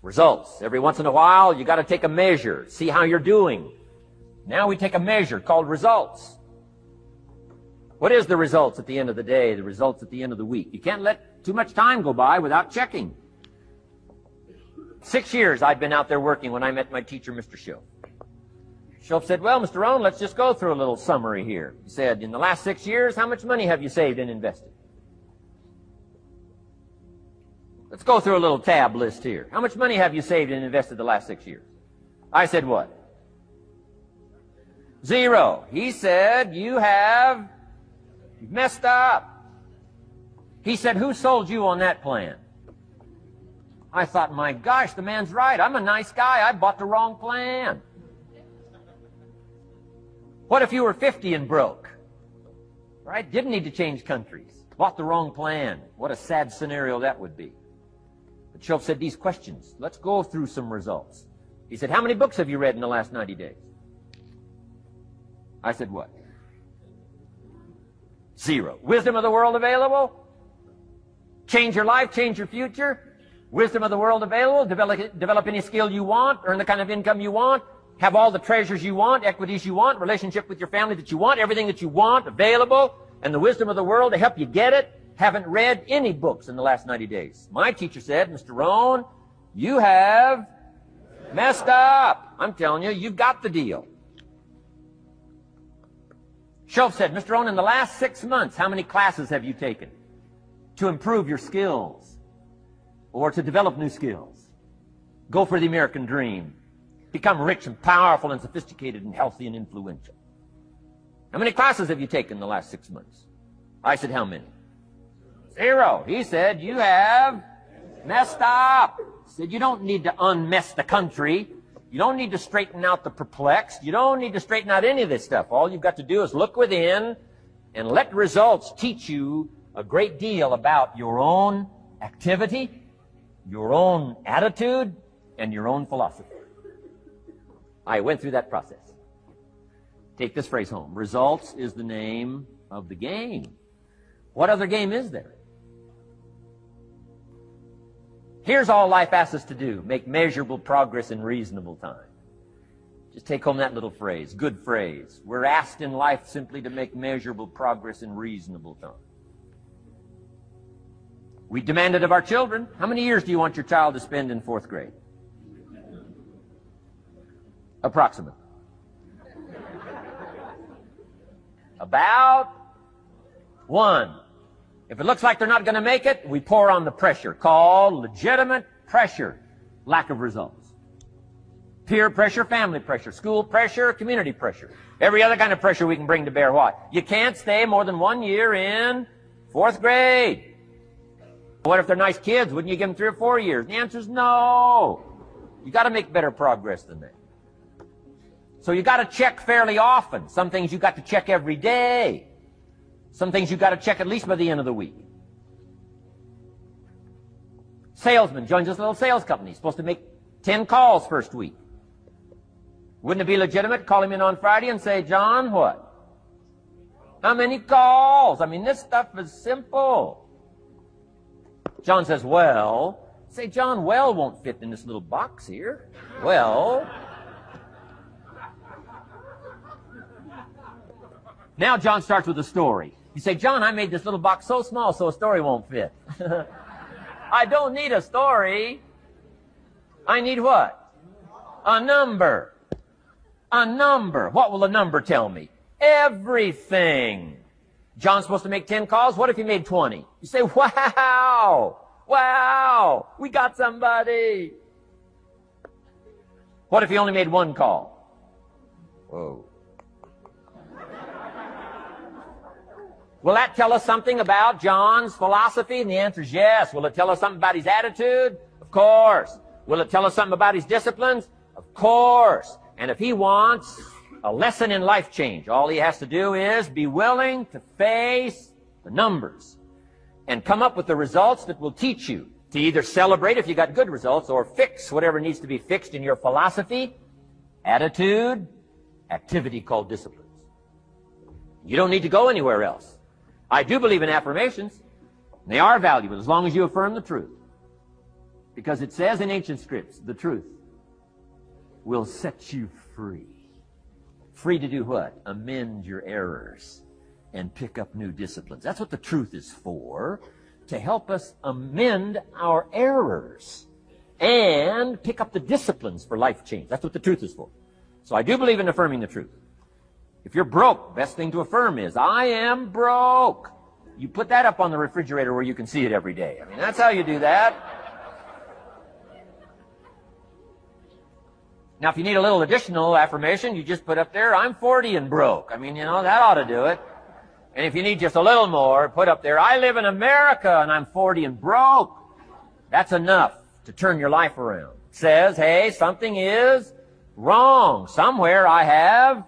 Results. Every once in a while, you got to take a measure, see how you're doing. Now we take a measure called results. What is the results at the end of the day, the results at the end of the week? You can't let too much time go by without checking. 6 years I'd been out there working when I met my teacher, Mr. Shope. Shope said, well, Mr. Rohn, let's just go through a little summary here. He said, in the last 6 years, how much money have you saved and invested? Let's go through a little tab list here. How much money have you saved and invested the last 6 years? I said, what? 0. He said, you've messed up. He said, who sold you on that plan? I thought, my gosh, the man's right. I'm a nice guy. I bought the wrong plan. What if you were 50 and broke? Right? Didn't need to change countries. Bought the wrong plan. What a sad scenario that would be. But Shope said these questions. Let's go through some results. He said, how many books have you read in the last 90 days? I said, what? 0. Wisdom of the world available? Change your life, change your future? Wisdom of the world available? Develop any skill you want? Earn the kind of income you want? Have all the treasures you want, equities you want, relationship with your family that you want, everything that you want available, and the wisdom of the world to help you get it? Haven't read any books in the last 90 days. My teacher said, Mr. Rohn, you have messed up. I'm telling you, you've got the deal. Shope said, Mr. Rohn, in the last 6 months, how many classes have you taken to improve your skills or to develop new skills? Go for the American dream. Become rich and powerful and sophisticated and healthy and influential. How many classes have you taken in the last 6 months? I said, how many? 0. He said, you have messed up. He said, you don't need to unmess the country. You don't need to straighten out the perplexed. You don't need to straighten out any of this stuff. All you've got to do is look within and let results teach you a great deal about your own activity, your own attitude, and your own philosophy. I went through that process. Take this phrase home. Results is the name of the game. What other game is there? Here's all life asks us to do. Make measurable progress in reasonable time. Just take home that little phrase. Good phrase. We're asked in life simply to make measurable progress in reasonable time. We demand it of our children. How many years do you want your child to spend in 4th grade? Approximately. About 1. If it looks like they're not going to make it, we pour on the pressure, called legitimate pressure, lack of results. Peer pressure, family pressure, school pressure, community pressure. Every other kind of pressure we can bring to bear. What? You can't stay more than 1 year in 4th grade. What if they're nice kids? Wouldn't you give them 3 or 4 years? The answer is no. You got to make better progress than that. So you got to check fairly often. Some things you got to check every day. Some things you got to check at least by the end of the week. Salesman joins this little sales company. He's supposed to make 10 calls first week. Wouldn't it be legitimate to call him in on Friday and say, John, what? How many calls? I mean, this stuff is simple. John says, well. Say, John, well won't fit in this little box here. Well. Now John starts with a story. You say, John, I made this little box so small so a story won't fit. I don't need a story. I need what? A number. A number. What will a number tell me? Everything. John's supposed to make 10 calls. What if he made 20? You say, wow. Wow. We got somebody. What if he only made 1 call? Whoa. Will that tell us something about John's philosophy? And the answer is yes. Will it tell us something about his attitude? Of course. Will it tell us something about his disciplines? Of course. And if he wants a lesson in life change, all he has to do is be willing to face the numbers and come up with the results that will teach you to either celebrate if you got good results or fix whatever needs to be fixed in your philosophy, attitude, activity called disciplines. You don't need to go anywhere else. I do believe in affirmations. They are valuable as long as you affirm the truth. Because it says in ancient scripts, the truth will set you free. Free to do what? Amend your errors and pick up new disciplines. That's what the truth is for, to help us amend our errors and pick up the disciplines for life change. That's what the truth is for. So I do believe in affirming the truth. If you're broke, best thing to affirm is, I am broke. You put that up on the refrigerator where you can see it every day. I mean, that's how you do that. Now, if you need a little additional affirmation, you just put up there, I'm 40 and broke. I mean, you know, that ought to do it. And if you need just a little more, put up there, I live in America and I'm 40 and broke. That's enough to turn your life around. It says, hey, something is wrong. Somewhere I have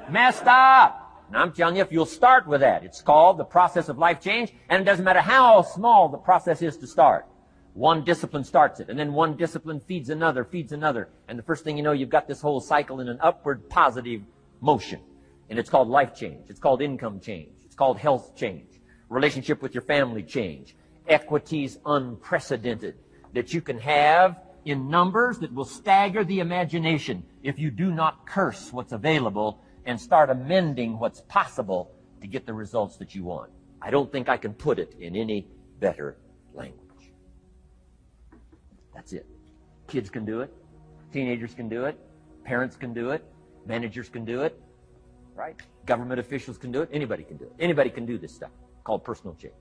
messed up. And I'm telling you, if you'll start with that, it's called the process of life change, and it doesn't matter how small the process is to start. One discipline starts it, and then one discipline feeds another, and the first thing you know, you've got this whole cycle in an upward positive motion. And it's called life change. It's called income change. It's called health change. Relationship with your family change. Equities unprecedented that you can have in numbers that will stagger the imagination if you do not curse what's available and start amending what's possible to get the results that you want. I don't think I can put it in any better language. That's it. Kids can do it. Teenagers can do it. Parents can do it. Managers can do it. Right? Government officials can do it. Anybody can do it. Anybody can do this stuff called personal change.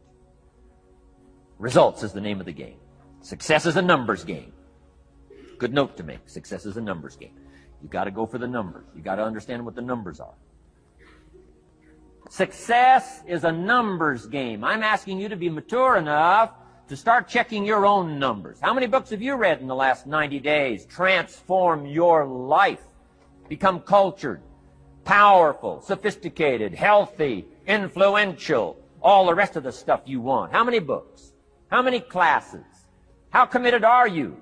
Results is the name of the game. Success is a numbers game. Good note to make. Success is a numbers game. You got to go for the numbers. You got to understand what the numbers are. Success is a numbers game. I'm asking you to be mature enough to start checking your own numbers. How many books have you read in the last 90 days? Transform your life. Become cultured, powerful, sophisticated, healthy, influential, all the rest of the stuff you want. How many books? How many classes? How committed are you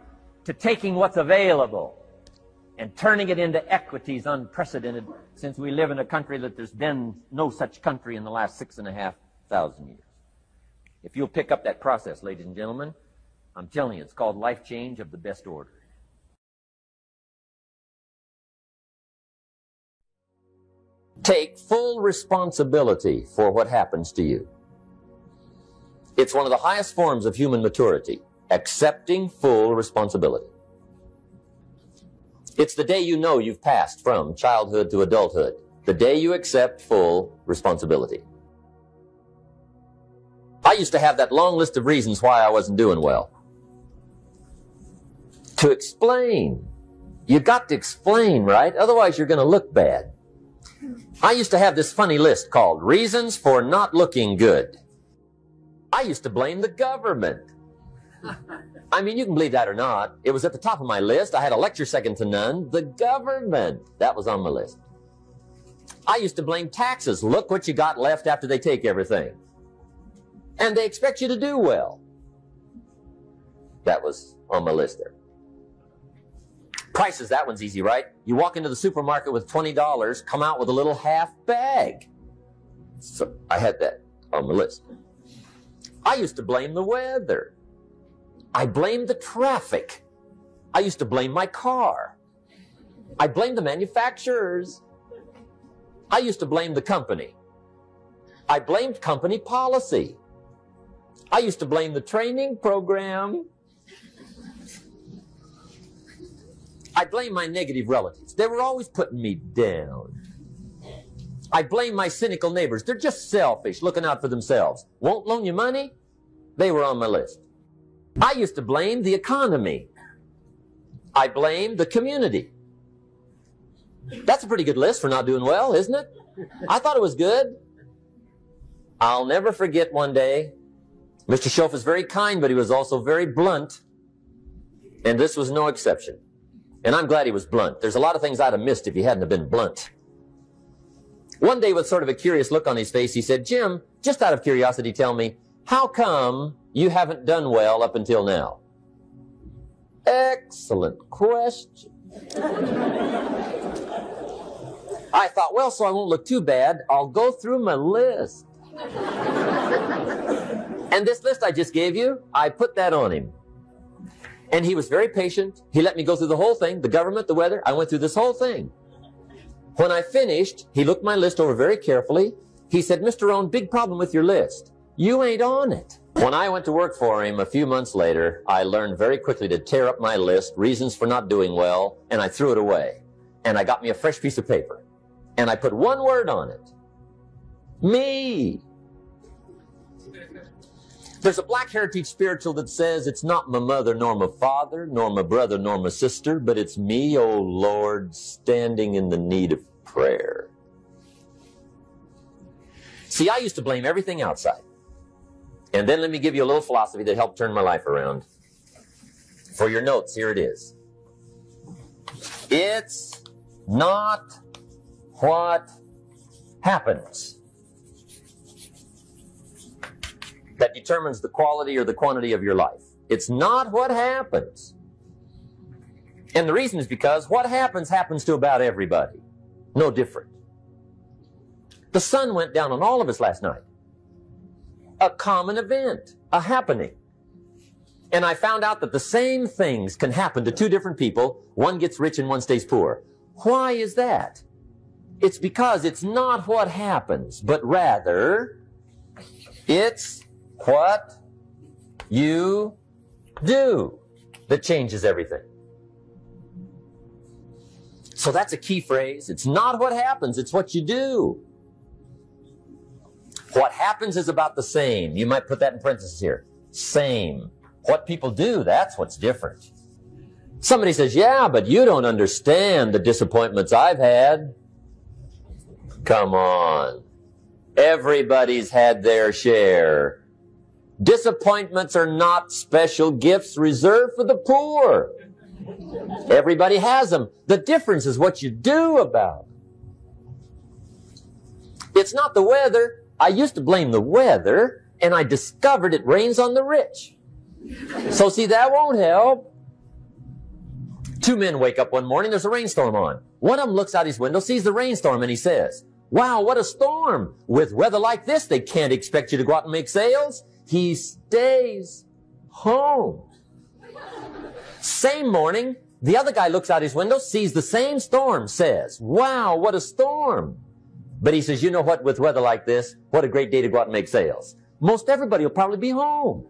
to taking what's available and turning it into equities unprecedented, since we live in a country that there's been no such country in the last 6,500 years? If you'll pick up that process, ladies and gentlemen, I'm telling you, it's called life change of the best order. Take full responsibility for what happens to you. It's one of the highest forms of human maturity, accepting full responsibility. It's the day you know you've passed from childhood to adulthood, the day you accept full responsibility. I used to have that long list of reasons why I wasn't doing well. To explain. You got to explain, right? Otherwise you're going to look bad. I used to have this funny list called Reasons for Not Looking Good. I used to blame the government. I mean, you can believe that or not. It was at the top of my list. I had a lecture second to none. The government. That was on my list. I used to blame taxes. Look what you got left after they take everything. And they expect you to do well. That was on my list there. Prices, that one's easy, right? You walk into the supermarket with $20, come out with a little half bag. So I had that on the list. I used to blame the weather. I blamed the traffic. I used to blame my car. I blamed the manufacturers. I used to blame the company. I blamed company policy. I used to blame the training program. I blame my negative relatives. They were always putting me down. I blame my cynical neighbors. They're just selfish, looking out for themselves. Won't loan you money? They were on my list. I used to blame the economy. I blamed the community. That's a pretty good list for not doing well, isn't it? I thought it was good. I'll never forget one day, Mr. Schoaf was very kind, but he was also very blunt. And this was no exception. And I'm glad he was blunt. There's a lot of things I'd have missed if he hadn't have been blunt. One day, with sort of a curious look on his face, he said, Jim, just out of curiosity, tell me, how come you haven't done well up until now? Excellent question. I thought, well, so I won't look too bad, I'll go through my list. And this list I just gave you, I put that on him. And he was very patient. He let me go through the whole thing, the government, the weather. I went through this whole thing. When I finished, he looked my list over very carefully. He said, Mr. Rohn, big problem with your list. You ain't on it. When I went to work for him a few months later, I learned very quickly to tear up my list, reasons for not doing well, and I threw it away. And I got me a fresh piece of paper. And I put one word on it. Me. There's a Black Heritage spiritual that says, it's not my mother nor my father, nor my brother nor my sister, but it's me, oh Lord, standing in the need of prayer. See, I used to blame everything outside. And then let me give you a little philosophy that helped turn my life around. For your notes, here it is. It's not what happens that determines the quality or the quantity of your life. It's not what happens. And the reason is because what happens to about everybody. No different. The sun went down on all of us last night. A common event, a happening. And I found out that the same things can happen to two different people. One gets rich and one stays poor. Why is that? It's because it's not what happens, but rather it's what you do that changes everything. So that's a key phrase. It's not what happens, it's what you do. What happens is about the same. You might put that in parentheses here. Same. What people do, that's what's different. Somebody says, yeah, but you don't understand the disappointments I've had. Come on. Everybody's had their share. Disappointments are not special gifts reserved for the poor. Everybody has them. The difference is what you do about them. It's not the weather. I used to blame the weather, and I discovered it rains on the rich. So see, that won't help. Two men wake up one morning, there's a rainstorm on. One of them looks out his window, sees the rainstorm, and he says, wow, what a storm. With weather like this, they can't expect you to go out and make sales. He stays home. Same morning, the other guy looks out his window, sees the same storm, says, wow, what a storm. But he says, you know what, with weather like this, what a great day to go out and make sales. Most everybody will probably be home,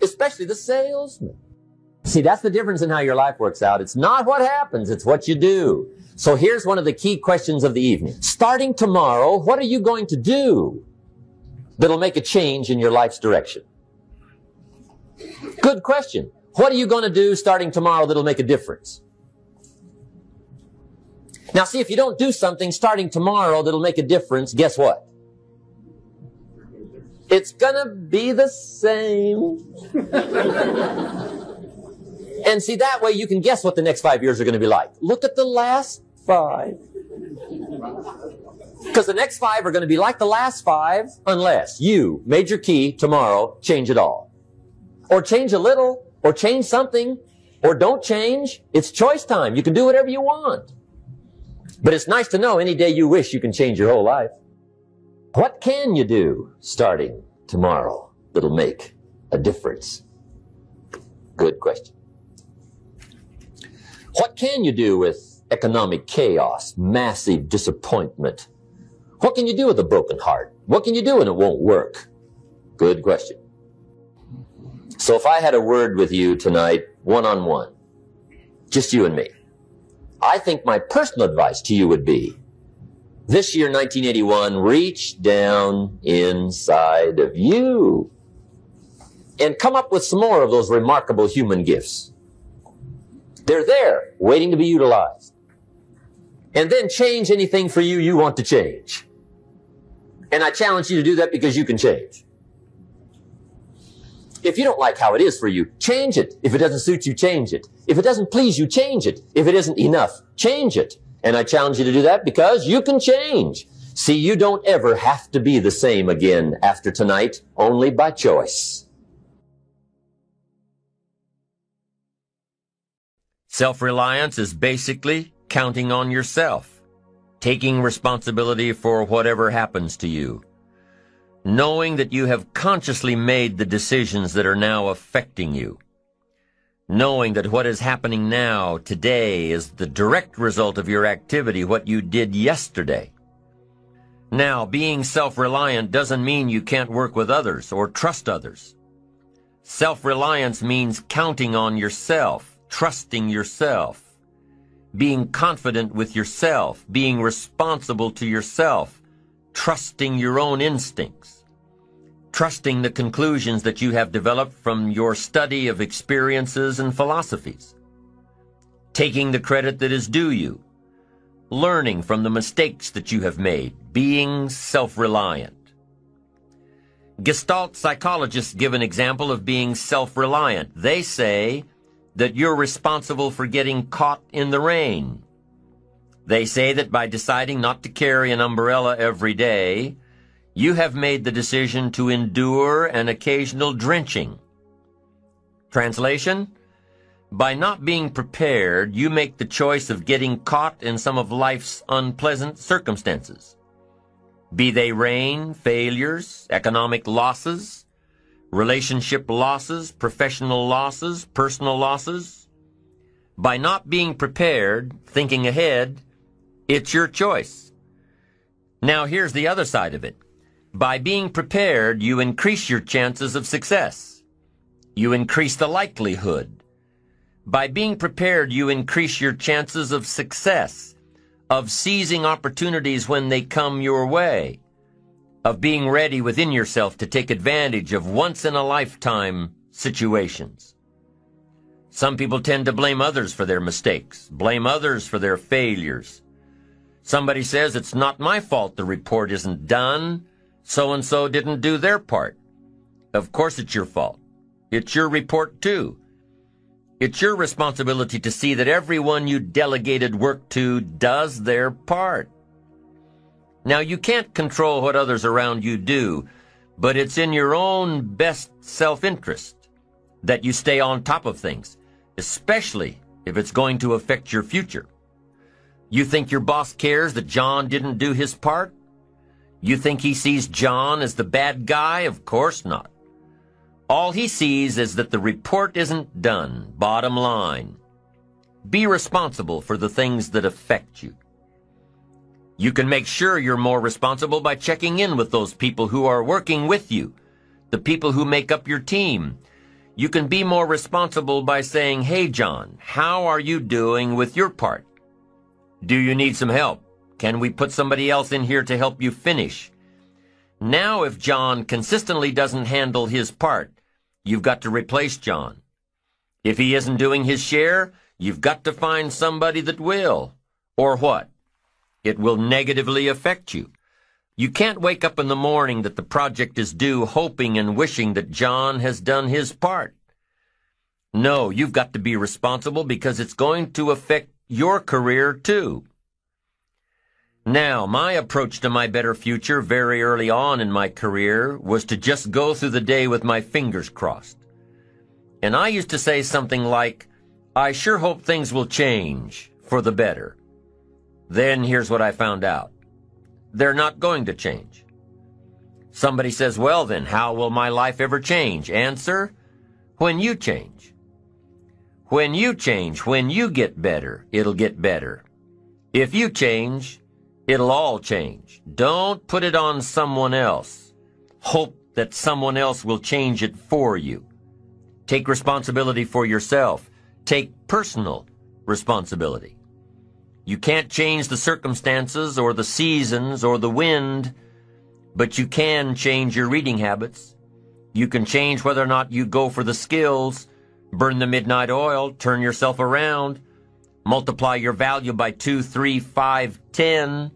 especially the salesman. See, that's the difference in how your life works out. It's not what happens, it's what you do. So here's one of the key questions of the evening. Starting tomorrow, what are you going to do that'll make a change in your life's direction? Good question. What are you going to do starting tomorrow that'll make a difference? Now see, if you don't do something starting tomorrow that'll make a difference, guess what? It's gonna be the same. And see, that way you can guess what the next 5 years are going to be like. Look at the last 5. Because the next 5 are going to be like the last 5 unless you, major key, tomorrow, change it all. Or change a little, or change something, or don't change. It's choice time. You can do whatever you want. But it's nice to know any day you wish you can change your whole life. What can you do starting tomorrow that'll make a difference? Good question. What can you do with economic chaos, massive disappointment? What can you do with a broken heart? What can you do when it won't work? Good question. So if I had a word with you tonight, one-on-one, just you and me, I think my personal advice to you would be, this year, 1981, reach down inside of you and come up with some more of those remarkable human gifts. They're there, waiting to be utilized. And then change anything for you you want to change. And I challenge you to do that because you can change. If you don't like how it is for you, change it. If it doesn't suit you, change it. If it doesn't please you, change it. If it isn't enough, change it. And I challenge you to do that because you can change. See, you don't ever have to be the same again after tonight, only by choice. Self-reliance is basically counting on yourself, taking responsibility for whatever happens to you, knowing that you have consciously made the decisions that are now affecting you. knowing that what is happening now, today, is the direct result of your activity, what you did yesterday. Now, being self-reliant doesn't mean you can't work with others or trust others. Self-reliance means counting on yourself, trusting yourself, being confident with yourself, being responsible to yourself, trusting your own instincts, trusting the conclusions that you have developed from your study of experiences and philosophies, taking the credit that is due you, learning from the mistakes that you have made, being self-reliant. Gestalt psychologists give an example of being self-reliant. They say that you're responsible for getting caught in the rain. They say that by deciding not to carry an umbrella every day, you have made the decision to endure an occasional drenching. Translation? By not being prepared, you make the choice of getting caught in some of life's unpleasant circumstances. Be they rain, failures, economic losses, relationship losses, professional losses, personal losses. By not being prepared, thinking ahead, it's your choice. Now here's the other side of it. By being prepared, you increase your chances of success. You increase the likelihood. By being prepared, you increase your chances of success, of seizing opportunities when they come your way, of being ready within yourself to take advantage of once-in-a-lifetime situations. Some people tend to blame others for their mistakes, blame others for their failures. Somebody says, it's not my fault the report isn't done. So-and-so didn't do their part. Of course it's your fault. It's your report too. It's your responsibility to see that everyone you delegated work to does their part. Now, you can't control what others around you do, but it's in your own best self-interest that you stay on top of things, especially if it's going to affect your future. You think your boss cares that John didn't do his part? You think he sees John as the bad guy? Of course not. All he sees is that the report isn't done, bottom line. Be responsible for the things that affect you. You can make sure you're more responsible by checking in with those people who are working with you, the people who make up your team. You can be more responsible by saying, hey, John, how are you doing with your part? Do you need some help? Can we put somebody else in here to help you finish? Now, if John consistently doesn't handle his part, you've got to replace John. If he isn't doing his share, you've got to find somebody that will. Or what? It will negatively affect you. You can't wake up in the morning that the project is due hoping and wishing that John has done his part. No, you've got to be responsible because it's going to affect your career too. Now, my approach to my better future very early on in my career was to just go through the day with my fingers crossed. And I used to say something like, I sure hope things will change for the better. Then here's what I found out. They're not going to change. Somebody says, well then, how will my life ever change? Answer, when you change. When you change, when you get better, it'll get better. If you change, it'll all change. Don't put it on someone else. Hope that someone else will change it for you. Take responsibility for yourself. Take personal responsibility. You can't change the circumstances or the seasons or the wind, but you can change your reading habits. You can change whether or not you go for the skills, burn the midnight oil, turn yourself around, multiply your value by 2, 3, 5, 10.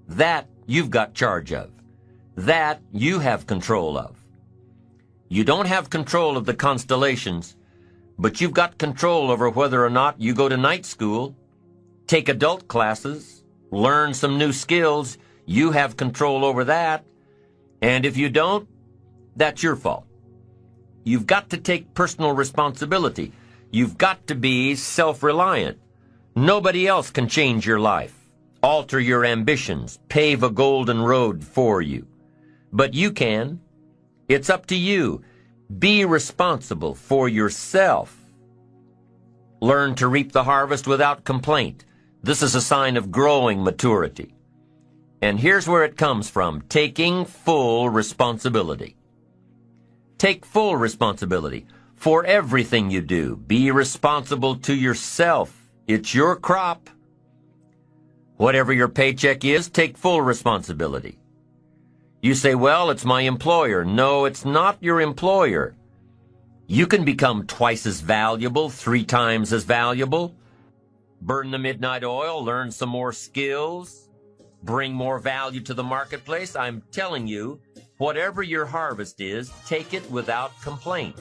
That you've got charge of. That you have control of. You don't have control of the constellations, but you've got control over whether or not you go to night school, take adult classes, learn some new skills. You have control over that. And if you don't, that's your fault. You've got to take personal responsibility. You've got to be self-reliant. Nobody else can change your life, alter your ambitions, pave a golden road for you. But you can. It's up to you. Be responsible for yourself. Learn to reap the harvest without complaint. This is a sign of growing maturity. And here's where it comes from: taking full responsibility. Take full responsibility for everything you do. Be responsible to yourself. It's your crop. Whatever your paycheck is, take full responsibility. You say, well, it's my employer. No, it's not your employer. You can become twice as valuable, 3 times as valuable. Burn the midnight oil, learn some more skills, bring more value to the marketplace. I'm telling you, whatever your harvest is, take it without complaint.